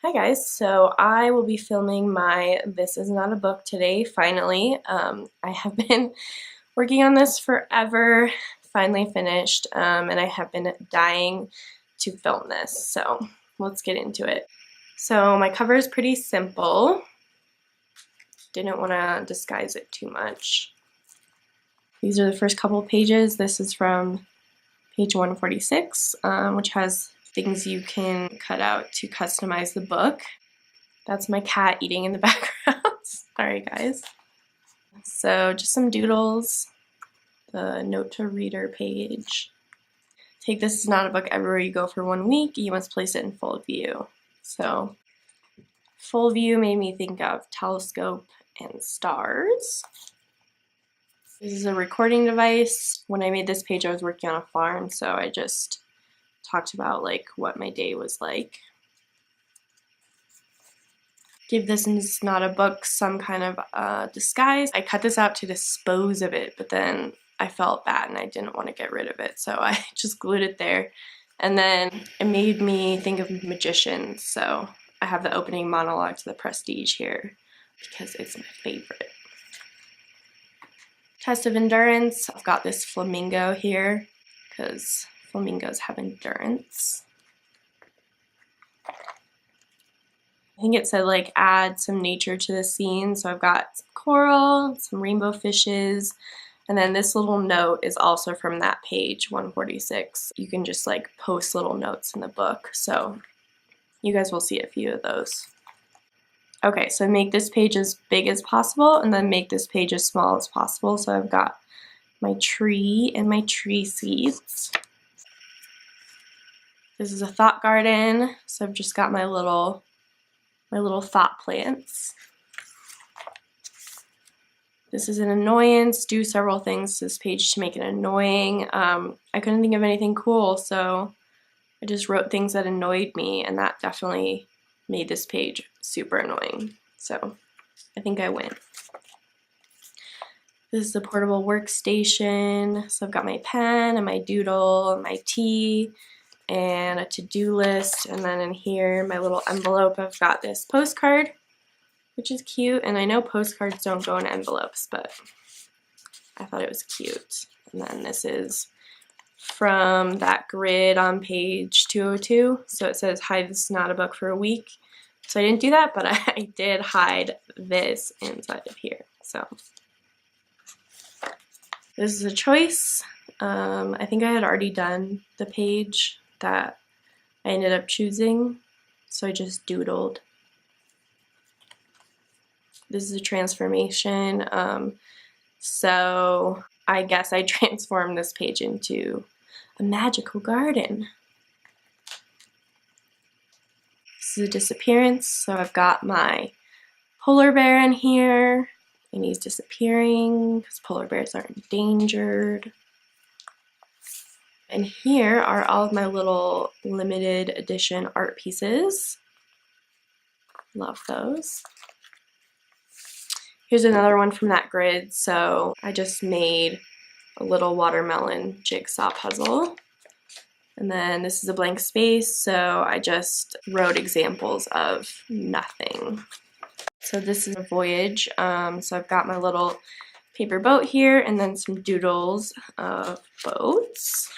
Hi guys, so I will be filming my This Is Not a Book today, finally. I have been working on this forever, finally finished, and I have been dying to film this, so let's get into it. So my cover is pretty simple. Didn't want to disguise it too much. These are the first couple pages. This is from page 146, which has things you can cut out to customize the book. That's my cat eating in the background. Sorry guys. So just some doodles, the note to reader page. Take This Is Not a Book everywhere you go for 1 week. You must place it in full view. So full view made me think of telescope and stars. This is a recording device. When I made this page, I was working on a farm, so I just talked about like what my day was like. Give This Is Not a Book some kind of disguise. I cut this out to dispose of it, but then I felt bad and I didn't want to get rid of it, so I just glued it there. And then it made me think of magicians, so I have the opening monologue to The Prestige here because it's my favorite. Test of endurance. I've got this flamingo here because flamingos have endurance. I think it said like add some nature to the scene, so I've got some coral, some rainbow fishes, and then this little note is also from that page 146. You can just like post little notes in the book, so you guys will see a few of those. Okay, so make this page as big as possible and then make this page as small as possible. So I've got my tree and my tree seeds. This is a thought garden, so I've just got my little thought plants. This is an annoyance. Do several things to this page to make it annoying. I couldn't think of anything cool, so I just wrote things that annoyed me, and that definitely made this page super annoying. So I think I win. This is a portable workstation. So I've got my pen and my doodle and my tea and a to-do list, and then in here, my little envelope, I've got this postcard, which is cute, and I know postcards don't go in envelopes, but I thought it was cute. And then this is from that grid on page 202, so it says hide This Is Not a Book for a week. So I didn't do that, but I did hide this inside of here. So this is a choice. I think I had already done the page that I ended up choosing, so I just doodled. This is a transformation, so I guess I transformed this page into a magical garden. This is a disappearance, so I've got my polar bear in here, and he's disappearing because polar bears are endangered. And here are all of my little limited edition art pieces. Love those. Here's another one from that grid. So I just made a little watermelon jigsaw puzzle. And then this is a blank space, so I just wrote examples of nothing. So this is a voyage. So I've got my little paper boat here and then some doodles of boats.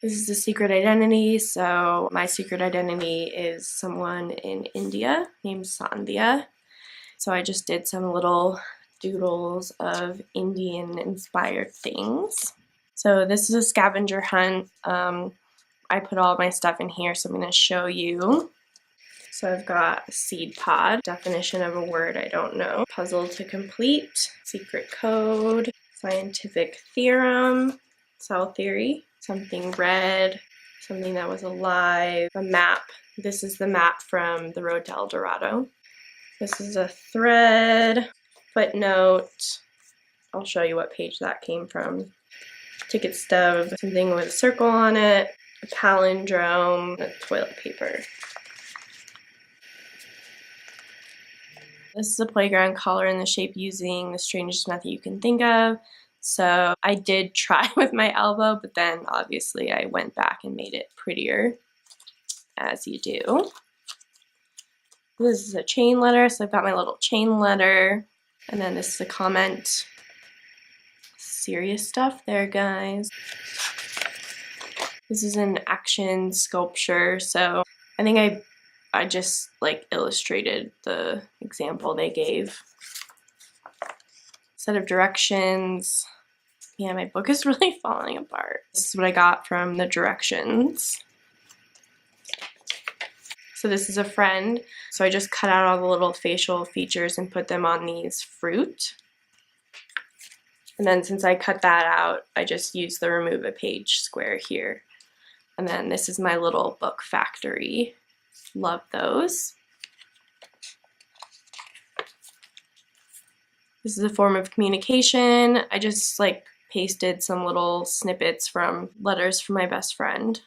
This is a secret identity, so my secret identity is someone in India named Sandhya. So I just did some little doodles of Indian-inspired things. So this is a scavenger hunt. I put all my stuff in here, so I'm going to show you. So I've got a seed pod, definition of a word I don't know, puzzle to complete, secret code, scientific theorem, cell theory, something red, something that was alive, a map. This is the map from the road to El Dorado. This is a thread, footnote. I'll show you what page that came from. Ticket stub, something with a circle on it, a palindrome, and toilet paper. This is a playground color in the shape using the strangest method you can think of. So I did try with my elbow, but then obviously I went back and made it prettier, as you do. This is a chain letter, so I've got my little chain letter. And then this is a comment. Serious stuff there, guys. This is an action sculpture, so I think I just like illustrated the example they gave. Set of directions. Yeah, my book is really falling apart. This is what I got from the directions. So this is a friend. So I just cut out all the little facial features and put them on these fruit. And then since I cut that out, I just used the remove a page square here. And then this is my little book factory. Love those. This is a form of communication. I just like pasted some little snippets from letters from my best friend.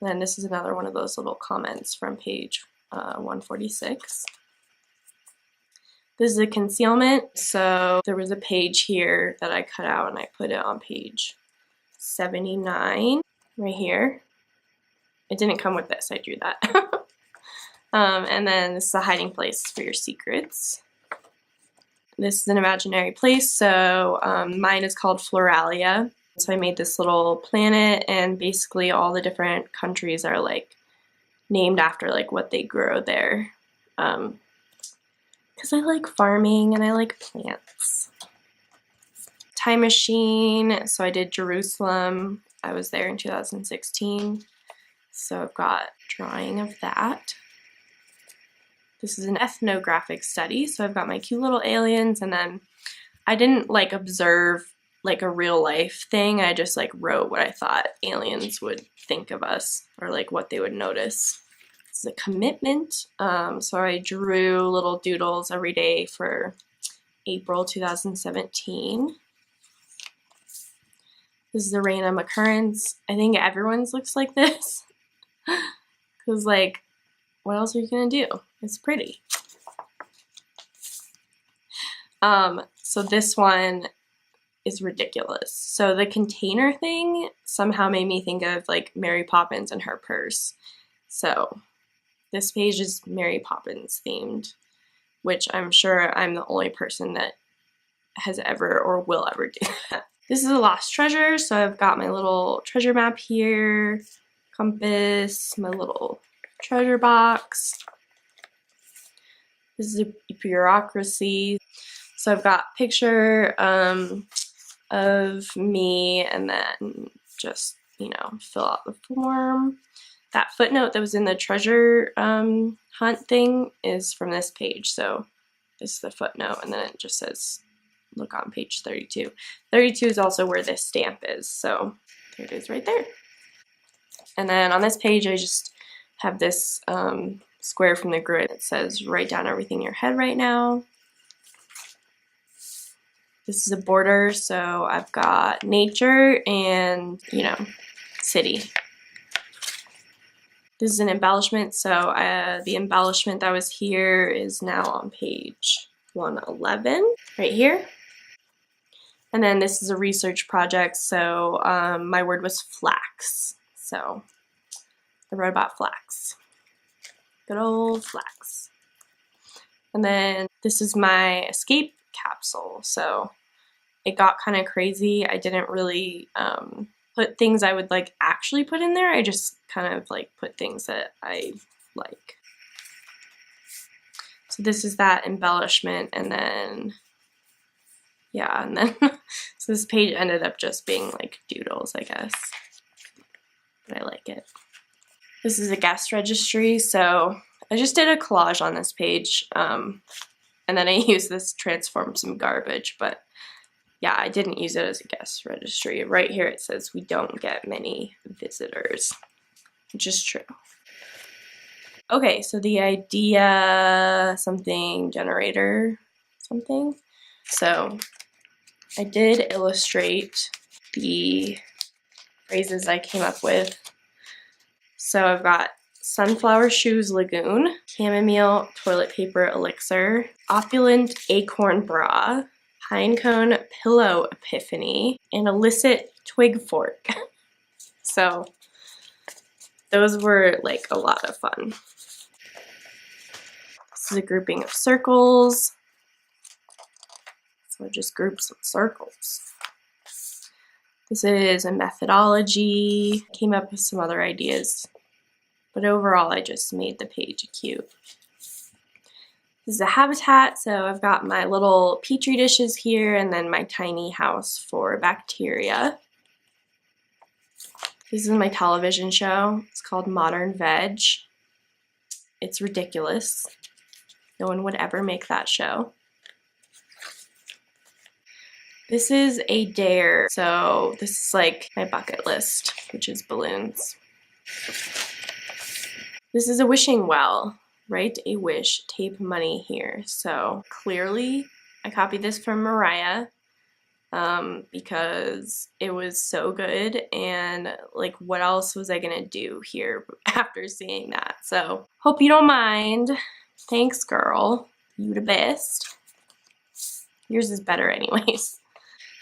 And then this is another one of those little comments from page 146. This is a concealment. So there was a page here that I cut out and I put it on page 79 right here. It didn't come with this, I drew that. And then this is a hiding place for your secrets. This is an imaginary place, so mine is called Floralia. So I made this little planet, and basically all the different countries are like named after like what they grow there. Because I like farming and I like plants. Time machine, so I did Jerusalem. I was there in 2016. So I've got a drawing of that. This is an ethnographic study, so I've got my cute little aliens, and then I didn't like observe like a real life thing. I just like wrote what I thought aliens would think of us or like what they would notice. This is a commitment. So I drew little doodles every day for April 2017. This is a random occurrence. I think everyone's looks like this. Because like, what else are you gonna do? It's pretty. So this one is ridiculous. So the container thing somehow made me think of like Mary Poppins and her purse. So this page is Mary Poppins themed, which I'm sure I'm the only person that has ever or will ever do that. This is a lost treasure, so I've got my little treasure map here, compass, my little treasure box. This is a bureaucracy. So I've got a picture of me, and then just, you know, fill out the form. That footnote that was in the treasure hunt thing is from this page. So this is the footnote, and then it just says, look on page 32. 32 is also where this stamp is. So there it is right there. And then on this page, I just have this square from the grid that says, write down everything in your head right now. This is a border, so I've got nature and, you know, city. This is an embellishment, so the embellishment that was here is now on page 111, right here. And then this is a research project, so my word was flax. So I wrote about flax. Good old flax. And then this is my escape capsule. So it got kind of crazy. I didn't really put things I would like actually put in there. I just kind of like put things that I like. So this is that embellishment, and then yeah, and then so this page ended up just being like doodles, I guess. But I like it. This is a guest registry, so I just did a collage on this page, and then I used this to transform some garbage, but yeah, I didn't use it as a guest registry. Right here it says we don't get many visitors, which is true. Okay, so the idea something generator something. So I did illustrate the phrases I came up with. So I've got sunflower shoes lagoon, chamomile toilet paper elixir, opulent acorn bra, pinecone pillow epiphany, and illicit twig fork. So those were like a lot of fun. This is a grouping of circles. So I just group some circles. This is a methodology. Came up with some other ideas, but overall I just made the page cute. This is a habitat, so I've got my little petri dishes here and then my tiny house for bacteria. This is my television show. It's called Modern Veg. It's ridiculous. No one would ever make that show. This is a dare, so this is like my bucket list, which is balloons. This is a wishing well. Write a wish, tape money here. So clearly I copied this from Moriah because it was so good, and like what else was I gonna do here after seeing that? So hope you don't mind. Thanks, girl. You the best. Yours is better anyways.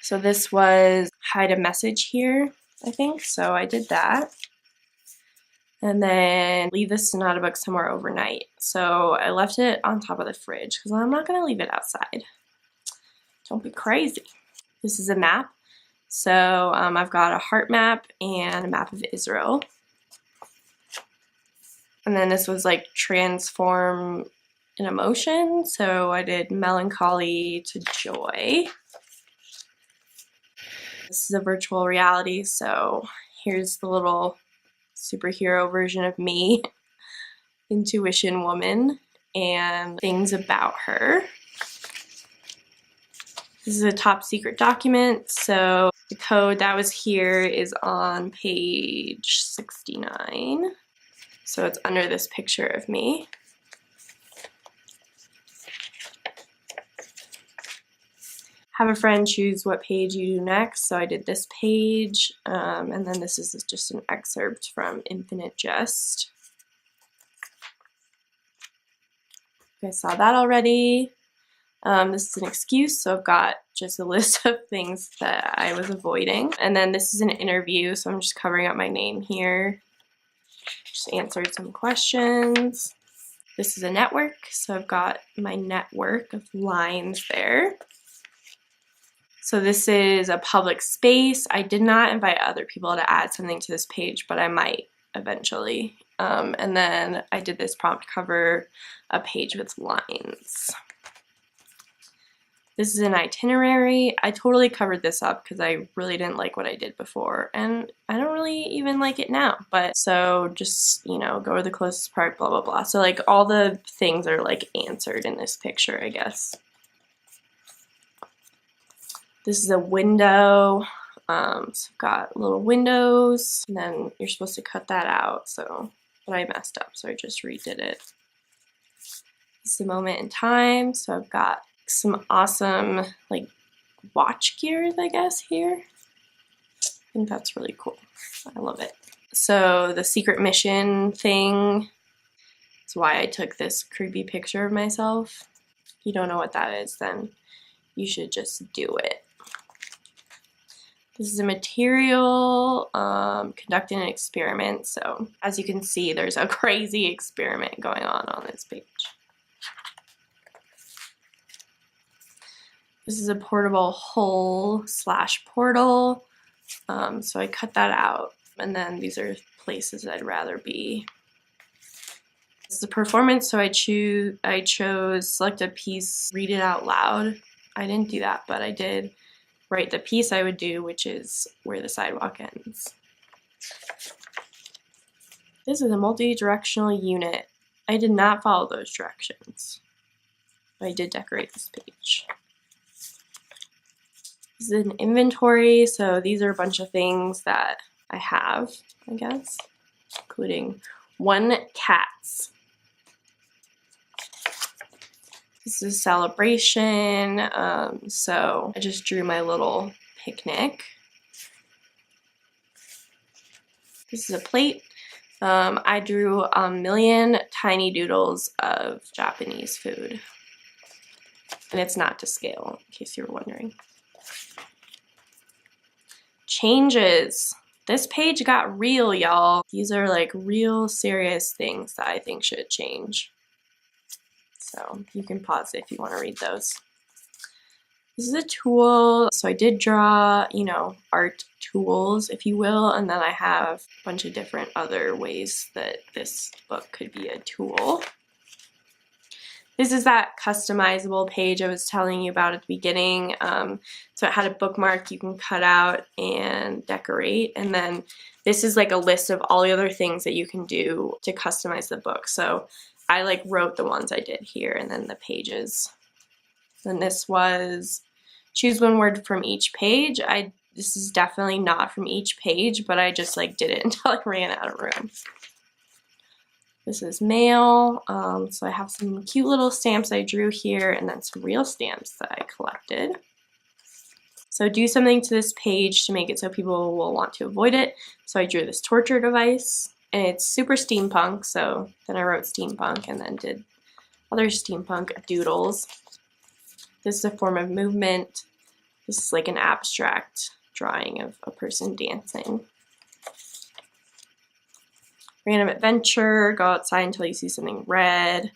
So this was hide a message here, I think. So I did that. And then leave this Sonata book somewhere overnight. So I left it on top of the fridge because I'm not going to leave it outside. Don't be crazy. This is a map. So I've got a heart map and a map of Israel. And then this was like transform an emotion. So I did melancholy to joy. This is a virtual reality. So here's the little superhero version of me, intuition woman, and things about her. This is a top secret document, so the code that was here is on page 69. So it's under this picture of me. Have a friend choose what page you do next. So I did this page, and then this is just an excerpt from Infinite Jest. You guys saw that already. This is an excuse, so I've got just a list of things that I was avoiding. And then this is an interview, so I'm just covering up my name here. Just answered some questions. This is a network, so I've got my network of lines there. So this is a public space. I did not invite other people to add something to this page, but I might eventually. And then I did this prompt cover a page with lines. This is an itinerary. I totally covered this up because I really didn't like what I did before, and I don't really even like it now. But so just, you know, go to the closest park, blah, blah, blah. So like all the things are like answered in this picture, I guess. This is a window, so I've got little windows, and then you're supposed to cut that out, so, but I messed up, so I just redid it. This is a moment in time, so I've got some awesome, like, watch gears, I guess, here. I think that's really cool. I love it. So the secret mission thing is why I took this creepy picture of myself. If you don't know what that is, then you should just do it. This is a material conducting an experiment. So as you can see, there's a crazy experiment going on this page. This is a portable hole/portal. So I cut that out. And then these are places I'd rather be. This is a performance. So I chose select a piece, read it out loud. I didn't do that, but I did write the piece I would do, which is where the sidewalk ends. This is a multi-directional unit. I did not follow those directions, but I did decorate this page. This is an inventory, so these are a bunch of things that I have, I guess, including 1 cats. This is a celebration, so I just drew my little picnic. This is a plate. I drew a million tiny doodles of Japanese food. And it's not to scale, in case you were wondering. Changes. This page got real, y'all. These are like real serious things that I think should change. So you can pause it if you want to read those. This is a tool, so I did draw, you know, art tools, if you will, and then I have a bunch of different other ways that this book could be a tool. This is that customizable page I was telling you about at the beginning. So it had a bookmark you can cut out and decorate, and then this is like a list of all the other things that you can do to customize the book. So I like wrote the ones I did here, and then the pages. Then this was choose one word from each page. This is definitely not from each page, but I just like did it until I ran out of room. This is mail, so I have some cute little stamps I drew here, and then some real stamps that I collected. So do something to this page to make it so people will want to avoid it. So I drew this torture device, and it's super steampunk, so then I wrote steampunk and then did other steampunk doodles. This is a form of movement. This is like an abstract drawing of a person dancing. Random adventure, go outside until you see something red.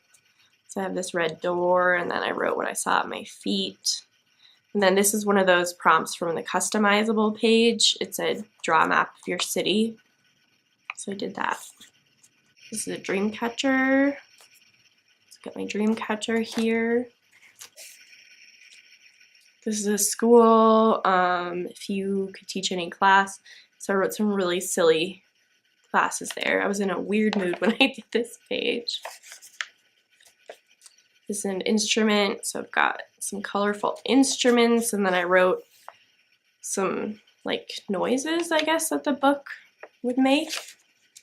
So I have this red door, and then I wrote what I saw at my feet. And then this is one of those prompts from the customizable page. It said, draw a map of your city. So I did that. This is a dream catcher. Let's get my dream catcher here. This is a school, if you could teach any class. So I wrote some really silly classes there. I was in a weird mood when I did this page. This is an instrument, so I've got some colorful instruments, and then I wrote some like noises, I guess, that the book would make.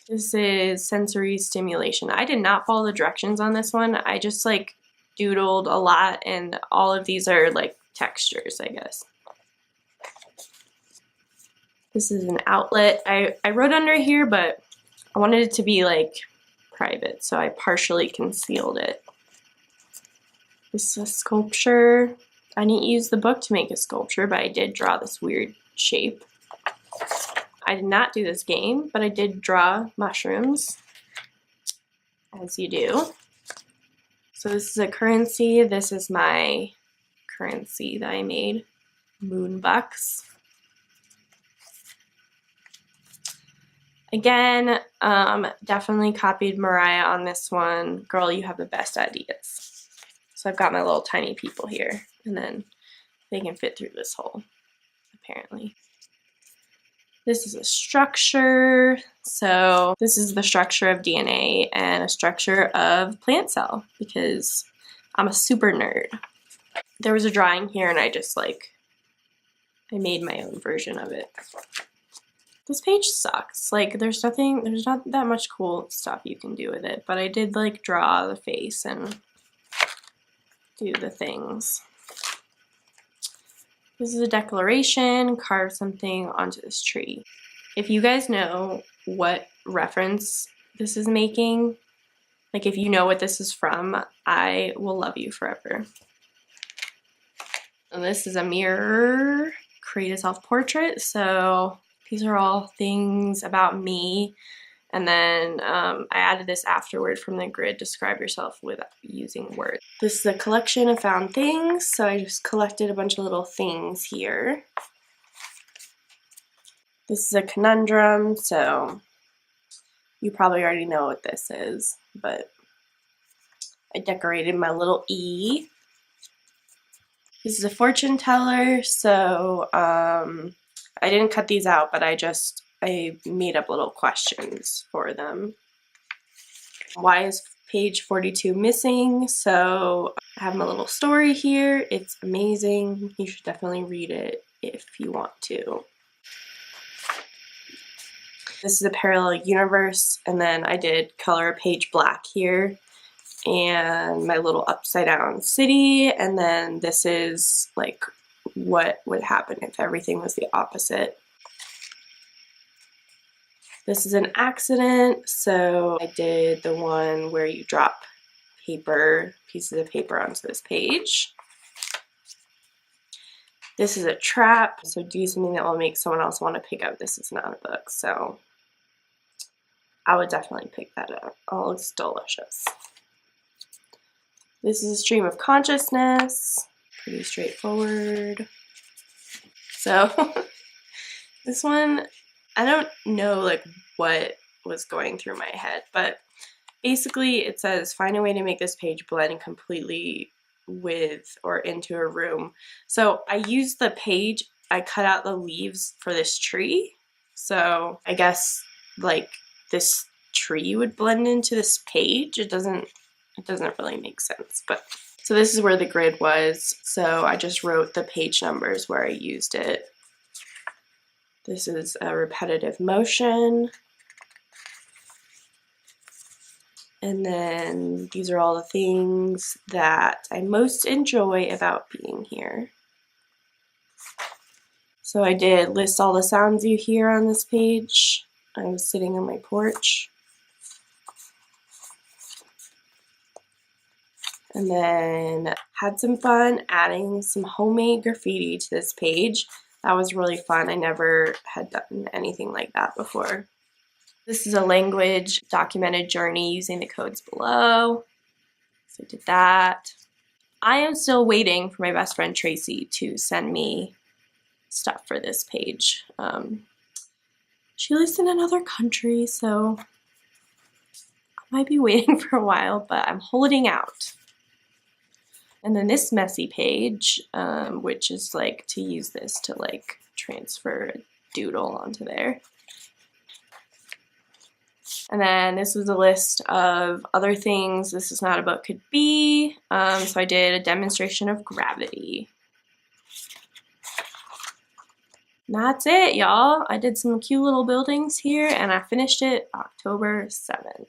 This is sensory stimulation. I did not follow the directions on this one. I just like doodled a lot, and all of these are like textures, I guess. This is an outlet. I wrote under here, but I wanted it to be like private, so I partially concealed it. This is a sculpture. I didn't use the book to make a sculpture, but I did draw this weird shape. I did not do this game, but I did draw mushrooms, as you do. So this is a currency. This is my currency that I made, moon bucks. Again, definitely copied Moriah on this one. Girl, you have the best ideas. So I've got my little tiny people here, and then they can fit through this hole, apparently. This is a structure. So this is the structure of DNA and a structure of plant cell, because I'm a super nerd. There was a drawing here, and I just like, I made my own version of it. This page sucks. Like, there's not that much cool stuff you can do with it, but I did like draw the face and do the things. This is a declaration, carve something onto this tree. If you guys know what reference this is making, like if you know what this is from, I will love you forever. And this is a mirror, create a self-portrait. So these are all things about me. And then I added this afterward from the grid, describe yourself without using words. This is a collection of found things. So I just collected a bunch of little things here. This is a conundrum. So you probably already know what this is, but I decorated my little E. This is a fortune teller. So I didn't cut these out, but I made up little questions for them. Why is page 42 missing? So I have my little story here. It's amazing. You should definitely read it if you want to. This is a parallel universe, and then I did color a page black here, and my little upside down city, and then this is like what would happen if everything was the opposite. This is an accident, so I did the one where you drop pieces of paper onto this page. This is a trap, so do something that will make someone else want to pick up. This is not a book, so I would definitely pick that up. Oh, it's delicious. This is a stream of consciousness. Pretty straightforward. So this one, I don't know like what was going through my head, but basically it says find a way to make this page blend completely with or into a room. So I used the page, I cut out the leaves for this tree. So I guess like this tree would blend into this page. It doesn't really make sense, but so this is where the grid was. So I just wrote the page numbers where I used it. This is a repetitive motion. And then these are all the things that I most enjoy about being here. So I did list all the sounds you hear on this page. I was sitting on my porch. And then had some fun adding some homemade graffiti to this page. That was really fun. I never had done anything like that before. This is a language documented journey using the codes below. So I did that. I am still waiting for my best friend Tracy to send me stuff for this page. She lives in another country, so I might be waiting for a while, but I'm holding out. And then this messy page, which is like to use this to like transfer a doodle onto there. And then this was a list of other things This Is Not a Book could be. So I did a demonstration of gravity. And that's it, y'all. I did some cute little buildings here and I finished it October 7th.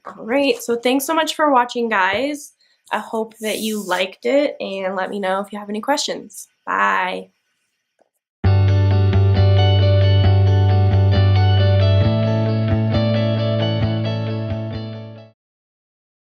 All right, so thanks so much for watching, guys. I hope that you liked it and let me know if you have any questions. Bye.